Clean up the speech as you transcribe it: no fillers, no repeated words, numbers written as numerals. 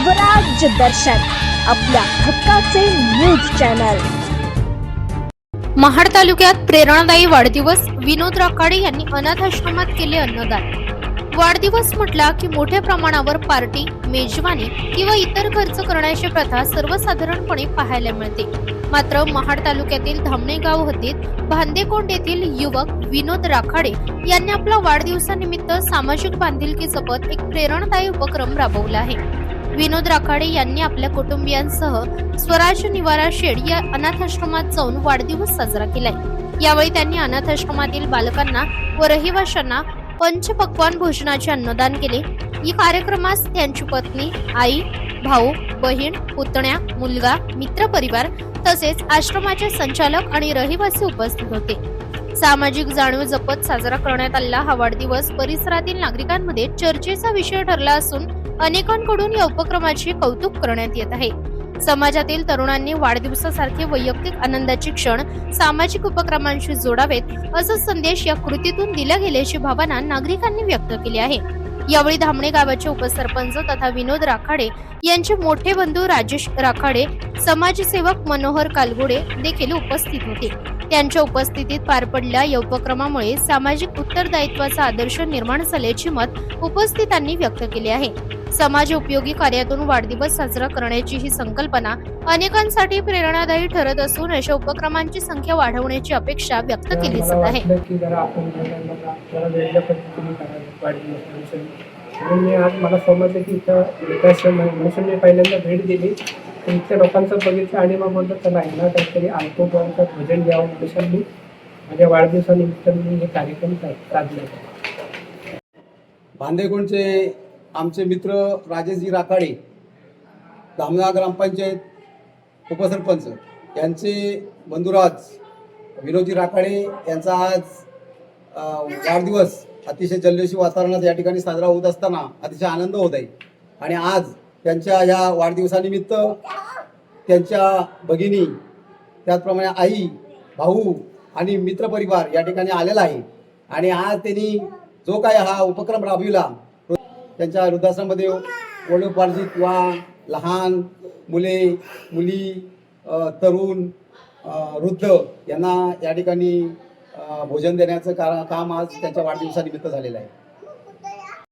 स्वराज्य दर्शन आपल्या हक्काचे न्यूज चॅनल। महाड तालुक्यात प्रेरणादायी वाढदिवस विनोद राखाडे यांनी अनाथ आश्रमात केले अन्नदान। वाढदिवस म्हटला की मोठ्या प्रमाणावर पार्टी, मेजवानी किंवा इतर खर्च करण्याची प्रथा सर्वसाधारणपणे पाहायला मिळते। मात्र महाड तालुक्यातील धामणे गाव हद्दीत भांदेकोंड येथील युवक विनोद राखाडे यांनी आपला वाढदिवसानिमित्त सामाजिक बांधिलकी जपत एक प्रेरणादायी उपक्रम राबवला आहे। विनोद राखाडे यांनी आपल्या कुटुंबियांसह स्वराज्य निवारा शेड या अनाथ आश्रमात जाऊन वाढदिवस साजरा केलाय। यावेळी त्यांनी अनाथ आश्रमातील बालकांना व रहिवाशांना पंचपक्वान्न भोजनाचे अन्नदान केले। या कार्यक्रमास त्यांची पत्नी, आई, भाऊ, बहीण, पुतण्या, मुलगा, मित्रपरिवार तसेच आश्रमाचे संचालक आणि रहिवासी उपस्थित होते। सामाजिक जाणीव जपत साजरा करण्यात आलेला हा वाढदिवस परिसरातील नागरिकांमध्ये चर्चेचा विषय ठरला असून अनेकांकडून या उपक्रमाचे कौतुक करण्यात येत आहे। समाजातील तरुणांनी वाढदिवसासारखे वैयक्तिक आनंदाचे क्षण सामाजिक उपक्रमांशी जोडावेत असा संदेश या कृतीतून दिला गेल्याची भावना नागरिकांनी व्यक्त केली आहे। यावेळी धामणे गावाचे उपसरपंच तथा विनोद राखाडे यांचे मोठे बंधू राजेश राखाडे, समाजसेवक मनोहर कालगुडे देखील उपस्थित होते। त्यांच्या उपस्थितीत पार पडलेल्या या उपक्रमामुळे सामाजिक उत्तरदायित्वाचा आदर्श निर्माण झाल्याचे मत उपस्थितांनी व्यक्त केले आहे। समाज उपयोगी कार्यातून वाढदिवस साजरा करण्याची ही संकल्पना अनेकांसाठी प्रेरणादायी ठरत असून अशा उपक्रमांची संख्या वाढवण्याची अपेक्षा व्यक्त केली जात आहे। मी आज मला समजलं की इथं मी पहिल्यांदा भेट दिली, इथल्या लोकांचं बघितलं आणि मग बोलतो चला यांना काहीतरी अल्पपोरांचं भोजन द्यावं म्हणून मी माझ्या वाढदिवसानिमित्त मी हे कार्यक्रम साधले। भांदेकोंडचे आमचे मित्र राजेशजी राखाडे, धामणा ग्रामपंचायत उपसरपंच यांचे बंधुराज विनोदजी राखाडे यांचा आज वाढदिवस अतिशय जल्लोषी वातावरणात या ठिकाणी साजरा होत असताना अतिशय आनंद होत आहे। आणि आज त्यांच्या या वाढदिवसानिमित्त त्यांच्या भगिनी, त्याचप्रमाणे आई, भाऊ आणि मित्रपरिवार या ठिकाणी आलेला आहे। आणि आज त्यांनी जो काय हा उपक्रम राबविला, त्यांच्या वृद्धाश्रमामध्ये वडोपार्जित वा लहान मुले, मुली, तरुण, वृद्ध यांना या ठिकाणी भोजन देण्याचं काम आज त्यांच्या वाढदिवसानिमित्त झालेलं आहे।